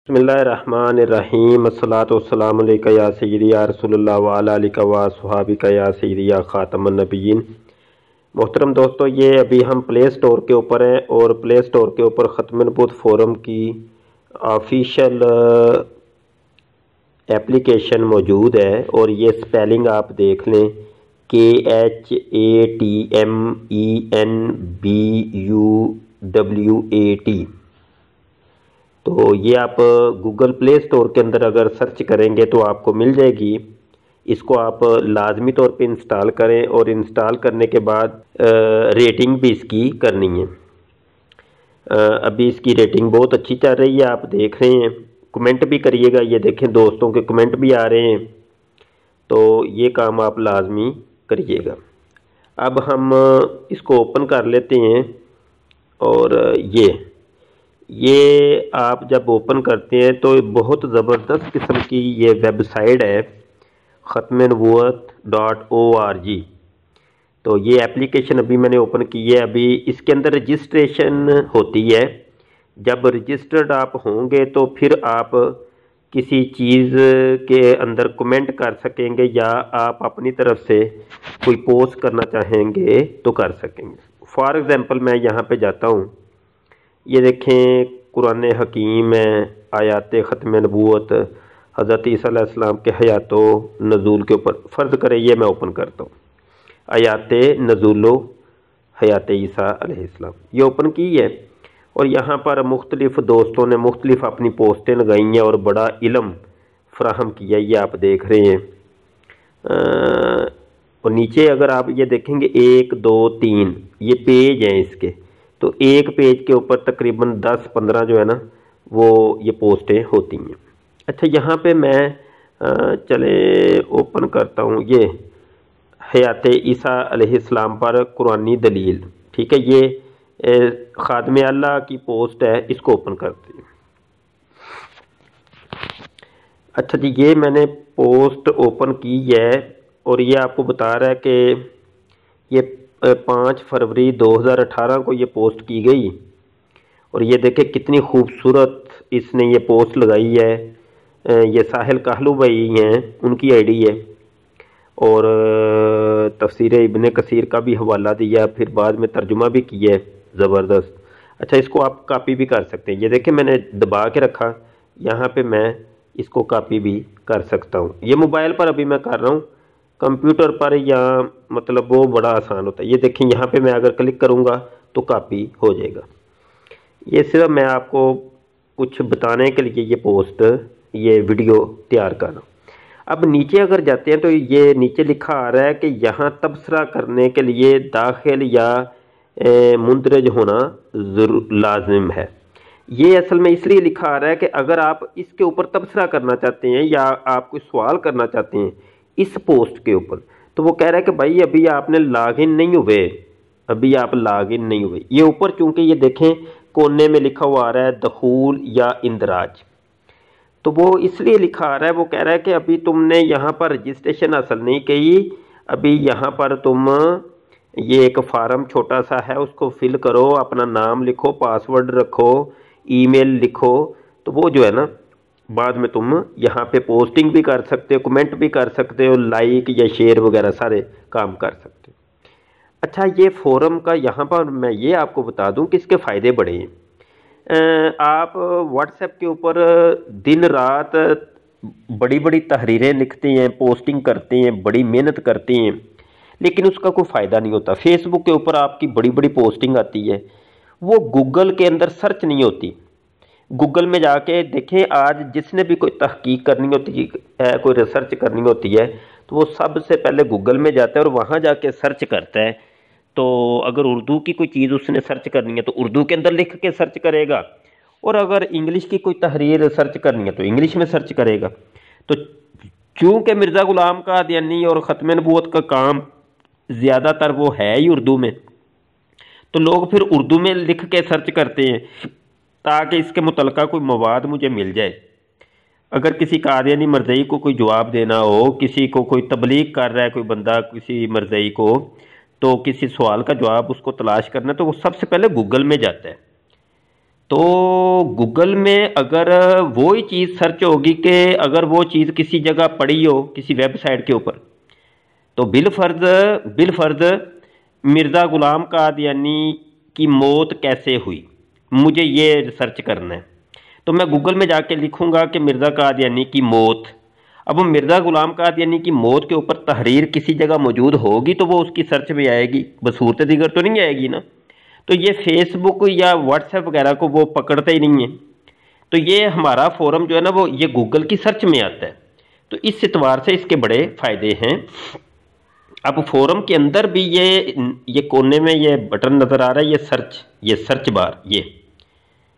बिस्मिल्लाहिर्रहमानिर्रहीम अस्सलातु वस्सलामु अलैका या सय्यदी या रसूलल्लाह व अला आलिका व अस्हाबिका या सय्यदी या खातमुन नबिय्यीन। मोहतरम दोस्तों, ये अभी हम प्ले स्टोर के ऊपर हैं और प्ले स्टोर के ऊपर ख़त्म नबूवत फ़ोरम की ऑफिशियल एप्लीकेशन मौजूद है और ये स्पेलिंग आप देख लें KHATMENBUWAT। तो ये आप गूगल प्ले स्टोर के अंदर अगर सर्च करेंगे तो आपको मिल जाएगी। इसको आप लाजमी तौर पे इंस्टॉल करें और इंस्टॉल करने के बाद रेटिंग भी इसकी करनी है। अभी इसकी रेटिंग बहुत अच्छी चल रही है, आप देख रहे हैं। कमेंट भी करिएगा, ये देखें दोस्तों के कमेंट भी आ रहे हैं, तो ये काम आप लाजमी करिएगा। अब हम इसको ओपन कर लेते हैं और ये आप जब ओपन करते हैं तो बहुत ज़बरदस्त किस्म की ये वेबसाइट है ख़त्म-ए-नबूवत.org। तो ये एप्लीकेशन अभी मैंने ओपन की है। अभी इसके अंदर रजिस्ट्रेशन होती है। जब रजिस्टर्ड आप होंगे तो फिर आप किसी चीज़ के अंदर कमेंट कर सकेंगे या आप अपनी तरफ से कोई पोस्ट करना चाहेंगे तो कर सकेंगे। फॉर एग्ज़ाम्पल मैं यहाँ पे जाता हूँ, ये देखें कुरान हकीम है, आयात ख़त्म नबूवत हज़रत ईसा अलैहिस्सलाम के हयात नज़ूल के ऊपर। फ़र्ज़ करें ये मैं ओपन करता हूँ, आयात नज़ूल हयात ईसा अलैहिस्सलाम, ये ओपन की है। और यहाँ पर मुख्तलिफ़ दोस्तों ने मुख्तलिफ़ अपनी पोस्टें लगाई हैं और बड़ा इल्म फ़राहम किया, ये आप देख रहे हैं। और नीचे अगर आप ये देखेंगे 1 2 3 ये पेज हैं इसके, तो एक पेज के ऊपर तकरीबन 10-15 जो है ना वो ये पोस्टें होती हैं। अच्छा, यहाँ पे मैं चले ओपन करता हूँ ये हयात ईसा अलैहिस्सलाम पर कुरानी दलील। ठीक है, ये खादमे अल्लाह की पोस्ट है, इसको ओपन करते हैं। अच्छा जी, ये मैंने पोस्ट ओपन की है और ये आपको बता रहा है कि ये 5 फरवरी 2018 को ये पोस्ट की गई। और ये देखें कितनी खूबसूरत इसने ये पोस्ट लगाई है। ये साहिल कहलू भाई हैं, उनकी आईडी है। और तफसीर इब्ने कसीर का भी हवाला दिया, फिर बाद में तर्जुमा भी किया है, ज़बरदस्त। अच्छा, इसको आप कॉपी भी कर सकते हैं। ये देखें मैंने दबा के रखा, यहाँ पे मैं इसको कॉपी भी कर सकता हूँ। ये मोबाइल पर अभी मैं कर रहा हूँ, कंप्यूटर पर या मतलब वो बड़ा आसान होता है। ये देखें यहाँ पे मैं अगर क्लिक करूँगा तो कॉपी हो जाएगा। ये सिर्फ मैं आपको कुछ बताने के लिए ये पोस्ट ये वीडियो तैयार कर रहा हूँ। अब नीचे अगर जाते हैं तो ये नीचे लिखा आ रहा है कि यहाँ तबसरा करने के लिए दाखिल या मुंदरज होना लाजिम है। ये असल में इसलिए लिखा आ रहा है कि अगर आप इसके ऊपर तबसरा करना चाहते हैं या आप कोई सवाल करना चाहते हैं इस पोस्ट के ऊपर, तो वो कह रहा है कि भाई अभी आपने लॉगिन नहीं हुए, अभी आप लॉगिन नहीं हुए। ये ऊपर चूंकि ये देखें कोने में लिखा हुआ आ रहा है दखूल या इंदराज, तो वो इसलिए लिखा आ रहा है, वो कह रहा है कि अभी तुमने यहाँ पर रजिस्ट्रेशन हासिल नहीं की। अभी यहाँ पर तुम ये एक फार्म छोटा सा है, उसको फिल करो, अपना नाम लिखो, पासवर्ड रखो, ईमेल लिखो, तो वो जो है ना बाद में तुम यहाँ पे पोस्टिंग भी कर सकते हो, कमेंट भी कर सकते हो, लाइक या शेयर वगैरह सारे काम कर सकते हो। अच्छा, ये फोरम का यहाँ पर मैं ये आपको बता दूँ कि इसके फ़ायदे बड़े हैं। आप व्हाट्सएप के ऊपर दिन रात बड़ी बड़ी तहरीरें लिखते हैं, पोस्टिंग करते हैं, बड़ी मेहनत करते हैं, लेकिन उसका कोई फ़ायदा नहीं होता। फेसबुक के ऊपर आपकी बड़ी बड़ी पोस्टिंग आती है, वो गूगल के अंदर सर्च नहीं होती। गूगल में जाके देखें, आज जिसने भी कोई तहकीक करनी होती है, कोई रिसर्च करनी होती है, तो वो सबसे पहले गूगल में जाता है और वहाँ जाके सर्च करता है। तो अगर उर्दू की कोई चीज़ उसने सर्च करनी है तो उर्दू के अंदर लिख के सर्च करेगा, और अगर इंग्लिश की कोई तहरीर सर्च करनी है तो इंग्लिश में सर्च करेगा। तो चूँकि मिर्ज़ा ग़ुलाम क़ादियानी और ख़त्म नबूवत का काम ज़्यादातर वो है ही उर्दू में, तो लोग फिर उर्दू में लिख के सर्च करते हैं ताकि इसके मुतलका कोई मवाद मुझे मिल जाए। अगर किसी कादियानी मरज़ई को कोई जवाब देना हो, किसी को कोई तबलीग कर रहा है कोई बंदा किसी मरज़ई को, तो किसी सवाल का जवाब उसको तलाश करना है तो वो सबसे पहले गूगल में जाता है। तो गूगल में अगर वो ही चीज़ सर्च होगी कि अगर वो चीज़ किसी जगह पड़ी हो किसी वेबसाइट के ऊपर, तो बिलफर्ज मिर्ज़ा ग़ुलाम कादियानी की मौत कैसे हुई, मुझे ये रिसर्च करना है। तो मैं गूगल में जाके लिखूंगा कि मिर्ज़ा कादियानी की मौत। अब मिर्ज़ा ग़ुलाम कादियानी की मौत के ऊपर तहरीर किसी जगह मौजूद होगी तो वो उसकी सर्च में आएगी, बसूरत दीगर तो नहीं आएगी ना। तो ये फेसबुक या व्हाट्सएप वगैरह को वो पकड़ते ही नहीं है। तो ये हमारा फोरम जो है ना वो ये गूगल की सर्च में आता है। तो इस एतबार से इसके बड़े फ़ायदे हैं। अब फोरम के अंदर भी ये कोने में ये बटन नज़र आ रहा है, ये सर्च बार,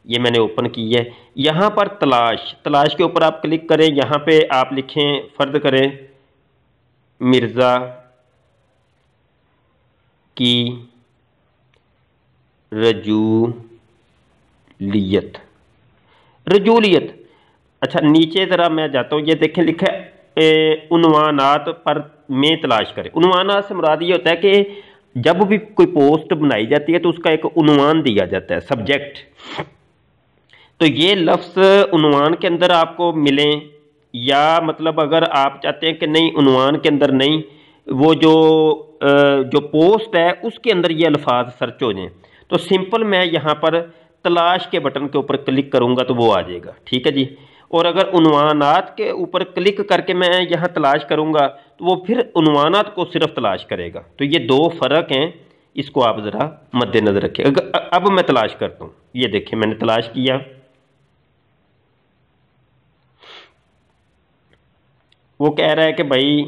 ये मैंने ओपन की है। यहाँ पर तलाश के ऊपर आप क्लिक करें। यहाँ पे आप लिखें, फ़र्ज़ करें मिर्ज़ा की रजूलियत। अच्छा, नीचे ज़रा मैं जाता हूँ, ये देखें लिखा है उन्वानात पर में तलाश करें। उन्वानात से मुराद ये होता है कि जब भी कोई पोस्ट बनाई जाती है तो उसका एक उन्वान दिया जाता है, सब्जेक्ट। तो ये लफ्ज़ उन्वान के अंदर आपको मिलें, या मतलब अगर आप चाहते हैं कि नहीं उन्वान के अंदर नहीं, वो जो पोस्ट है उसके अंदर ये अल्फाज सर्च हो जाएं, तो सिंपल मैं यहाँ पर तलाश के बटन के ऊपर क्लिक करूँगा तो वो आ जाएगा। ठीक है जी। और अगर उन्वानात के ऊपर क्लिक करके मैं यहाँ तलाश करूँगा तो वो फिर उन्वानात को सिर्फ तलाश करेगा। तो ये दो फ़र्क हैं, इसको आप ज़रा मद्देनज़र रखें। अब मैं तलाश करता हूँ, ये देखिए मैंने तलाश किया, वो कह रहा है कि भाई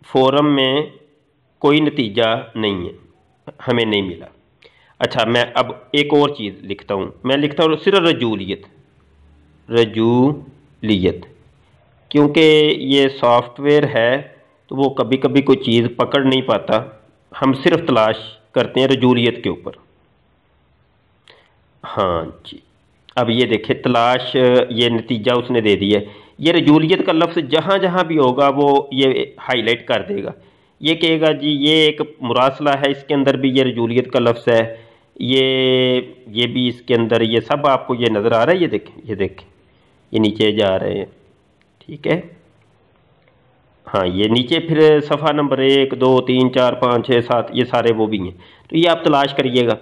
फोरम में कोई नतीजा नहीं है, हमें नहीं मिला। अच्छा, मैं अब एक और चीज़ लिखता हूँ, मैं लिखता हूँ सिर्फ रजूलियत, क्योंकि ये सॉफ्टवेयर है तो वो कभी कभी कोई चीज़ पकड़ नहीं पाता। हम सिर्फ तलाश करते हैं रजूलियत के ऊपर। हाँ जी, अब ये देखे तलाश, ये नतीजा उसने दे दिया। ये रजूलियत का लफ्ज़ जहाँ जहाँ भी होगा वो ये हाईलाइट कर देगा। ये कहेगा जी ये एक मुरासला है, इसके अंदर भी ये रजूलियत का लफ्ज़ है, ये भी इसके अंदर, ये सब आपको ये नज़र आ रहा है। ये देखें ये नीचे जा रहे हैं। ठीक है, हाँ ये नीचे फिर सफ़ा नंबर 1 2 3 4 5 6 7 ये सारे वो भी हैं। तो ये आप तलाश करिएगा।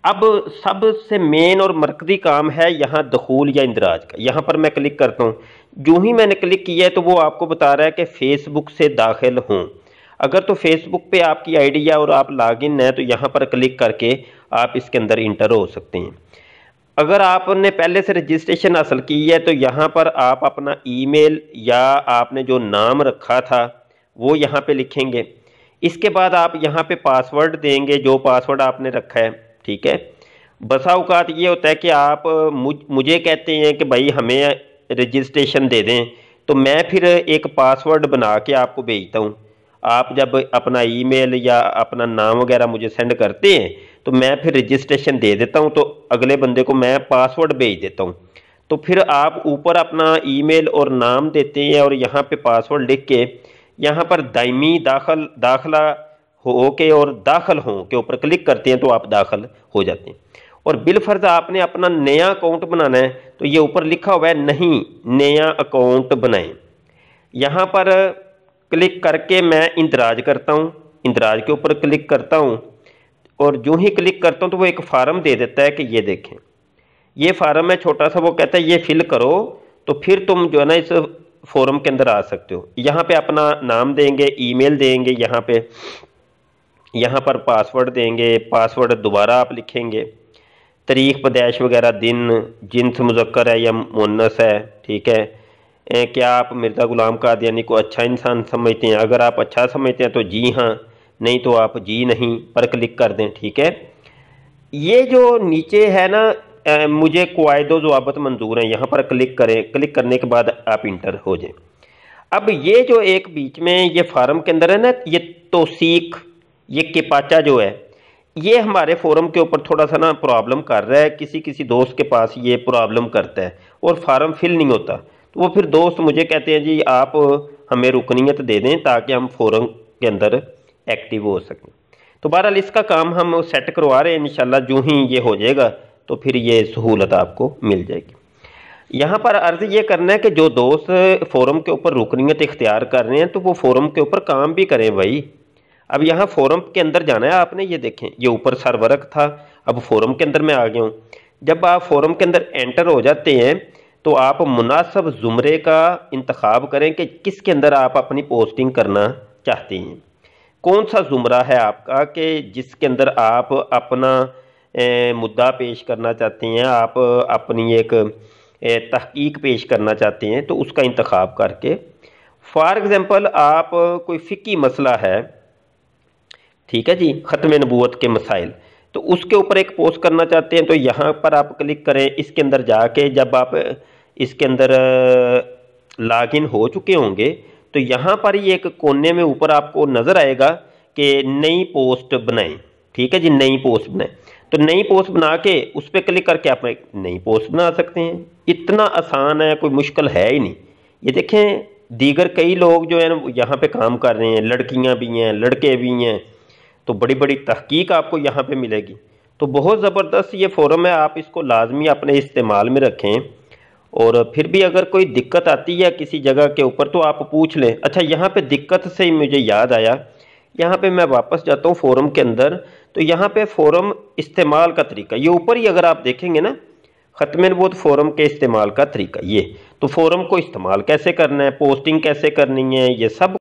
अब सबसे मेन और मरकज़ी काम है यहाँ दखूल या इंदराज का। यहाँ पर मैं क्लिक करता हूँ, जो ही मैंने क्लिक किया है तो वो आपको बता रहा है कि फ़ेसबुक से दाखिल हों। अगर तो फेसबुक पे आपकी आईडी है और आप लॉगिन है तो यहाँ पर क्लिक करके आप इसके अंदर इंटर हो सकते हैं। अगर आपने पहले से रजिस्ट्रेशन हासिल की है तो यहाँ पर आप अपना ईमेल या आपने जो नाम रखा था वो यहाँ पे लिखेंगे। इसके बाद आप यहाँ पे पासवर्ड देंगे, जो पासवर्ड आपने रखा है। ठीक है, बसा औकात ये होता है कि आप मुझे कहते हैं कि भाई हमें रजिस्ट्रेशन दे दें, तो मैं फिर एक पासवर्ड बना के आपको भेजता हूँ। आप जब अपना ईमेल या अपना नाम वगैरह मुझे सेंड करते हैं तो मैं फिर रजिस्ट्रेशन दे देता हूं, तो अगले बंदे को मैं पासवर्ड भेज देता हूं। तो फिर आप ऊपर अपना ईमेल और नाम देते हैं और यहाँ पे पासवर्ड लिख के यहाँ पर दायमी दाखला हो के और दाखिल हों के ऊपर क्लिक करते हैं तो आप दाखिल हो जाते हैं। और बिलफर्ज आपने अपना नया अकाउंट बनाना है तो ये ऊपर लिखा हुआ है नहीं नया अकाउंट बनाएं। यहाँ पर क्लिक करके मैं इंदराज करता हूँ, इंदराज के ऊपर क्लिक करता हूँ और जो ही क्लिक करता हूँ तो वो एक फार्म दे देता है कि ये देखें ये फार्म है छोटा सा, वो कहता है ये फिल करो तो फिर तुम जो है ना इस फोरम के अंदर आ सकते हो। यहाँ पे अपना नाम देंगे, ईमेल देंगे, यहाँ पर पासवर्ड देंगे, पासवर्ड दोबारा आप लिखेंगे, तारीख पैदाइश वगैरह, दिन, जिन्स मुज़क्कर है या मुन्नस है। ठीक है, क्या आप मिर्ज़ा ग़ुलाम कादियानी को अच्छा इंसान समझते हैं? अगर आप अच्छा समझते हैं तो जी हाँ, नहीं तो आप जी नहीं पर क्लिक कर दें। ठीक है, ये जो नीचे है ना मुझे क़वाइद व ज़वाबित मंजूर हैं, यहाँ पर क्लिक करें। क्लिक करने के बाद आप इंटर हो जाएं। अब ये जो एक बीच में ये फार्म के अंदर है ना, ये तौसीक, ये केपाचा जो है, ये हमारे फोरम के ऊपर थोड़ा सा ना प्रॉब्लम कर रहा है। किसी दोस्त के पास ये प्रॉब्लम करता है और फार्म फिल नहीं होता, तो वो फिर दोस्त मुझे कहते हैं जी आप हमें रुकनीयत दे दें ताकि हम फोरम के अंदर एक्टिव हो सकें। तो बहरहाल इसका काम हम सेट करवा रहे हैं, इंशाल्लाह जो ही ये हो जाएगा तो फिर ये सहूलत आपको मिल जाएगी। यहाँ पर अर्ज ये करना है कि जो दोस्त फोरम के ऊपर रुकनीत इख्तियार कर रहे हैं तो वो फोरम के ऊपर काम भी करें भाई। अब यहाँ फोरम के अंदर जाना है आपने, ये देखें ये ऊपर सरवर्क था, अब फोरम के अंदर मैं आ गया हूँ। जब आप फोरम के अंदर एंटर हो जाते हैं तो आप मुनासिब ज़ुमरे का इंतखाब करें कि किसके अंदर आप अपनी पोस्टिंग करना चाहते हैं। कौन सा ज़ुमरा है आपका कि जिसके अंदर आप अपना मुद्दा पेश करना चाहते हैं, आप अपनी एक तहकीक पेश करना चाहते हैं, तो उसका इंतखाब करके फॉर एग्ज़ाम्पल आप कोई फ़िकी मसला है, ठीक है जी, ख़त्म नबूवत के मसाइल, तो उसके ऊपर एक पोस्ट करना चाहते हैं तो यहाँ पर आप क्लिक करें। इसके अंदर जाके जब आप इसके अंदर लॉगिन हो चुके होंगे तो यहाँ पर ही एक कोने में ऊपर आपको नज़र आएगा कि नई पोस्ट बनाएं, ठीक है जी, नई पोस्ट बनाएं। तो नई पोस्ट बना के उस पर क्लिक करके आप एक नई पोस्ट बना सकते हैं। इतना आसान है, कोई मुश्किल है ही नहीं। ये देखें दीगर कई लोग जो है ना यहाँ पे काम कर रहे हैं, लड़कियाँ भी हैं लड़के भी हैं, तो बड़ी बड़ी तहकीक आपको यहाँ पे मिलेगी। तो बहुत ज़बरदस्त ये फोरम है, आप इसको लाजमी अपने इस्तेमाल में रखें। और फिर भी अगर कोई दिक्कत आती है किसी जगह के ऊपर तो आप पूछ लें। अच्छा यहाँ पे दिक्कत से ही मुझे याद आया, यहाँ पे मैं वापस जाता हूँ फोरम के अंदर, तो यहाँ पे फोरम इस्तेमाल का तरीका, ये ऊपर ही अगर आप देखेंगे ना ख़त्म नबूवत फोरम के इस्तेमाल का तरीका, ये तो फोरम को इस्तेमाल कैसे करना है, पोस्टिंग कैसे करनी है, ये सब